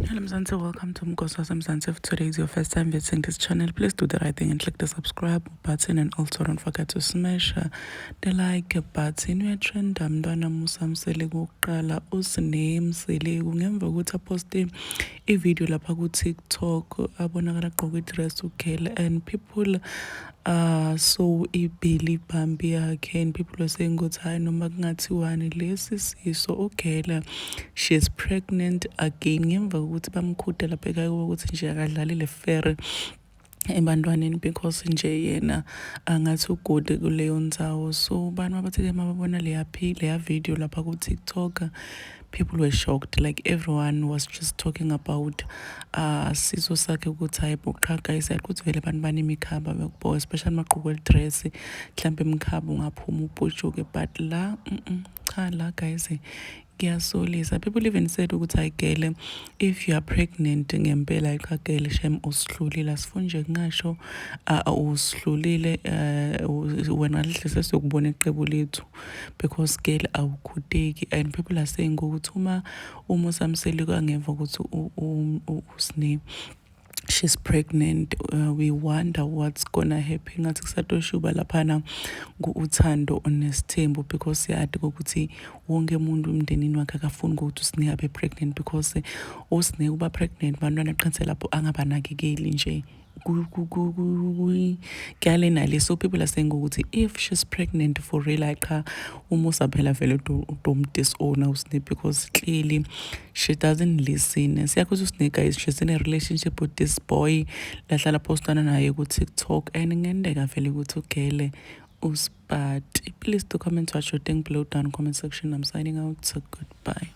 Hello Mzansi, welcome to Mgosi Mzansi. If today is your first time visiting this channel, please do the right thing and click the subscribe button, and also don't forget to smash the like button. Uyatrenda mntwana Musa Msele kuqala uSine Msele ngemva kokuthi aposte ivideo lapha ku TikTok abonakala agqoke idress ukhela, and people so ibhili bambi yakhe, and people are saying ukuthi hayi noma kungathiwani lesi siso ukhela she's pregnant again ngemva kokuthi bamkhude lapha ekhaya ukuthi nje akadlalile fair ebantwaneni because nje yena angathi ugode kuleyo ndzawo. So bantu abathi-ke mababona leya video lapha ku TikTok, people were shocked, like everyone was just talking about siso sakhe ukuthi hayi boqa guys, ukuthi vele abantu banemikhaba yokubo, especially magqoke dress mhlambe imikhaba ungaphuma uputshuke, but la cha la guys kuyasolisa. People even said ukuthi ayigele, if you are pregnant ngempela iqagele shem usihlulile, asifuni nje kungasho usihlulile wena lihle sesiyokubona iqebo lethu because girl awukhudeki. And people are saying ukuthi uma Musa Msele kangeva ukuthi uSine she's pregnant, we wonder what's gonna happen. Ngathi kusatoshuba laphana ku-Uthando onesithembu because yadi ukuthi wonke umuntu emndenini wakhe akafuni ukuthi uSine abe pregnant because uSine uba pregnant bantwana aqinise lapho angabanakekeli nje kuyale nale. So people are saying ukuthi if she's pregnant for real, like Umusa phela vele don't disown uSine because clearly she doesn't listen. Siyakho uSine guys, she's in a relationship with this boy lahlala postana naye ku TikTok, and ngendeka vele ukuthi ugele uspat. Please do comment what you think below down comment section. I'm signing out, so goodbye.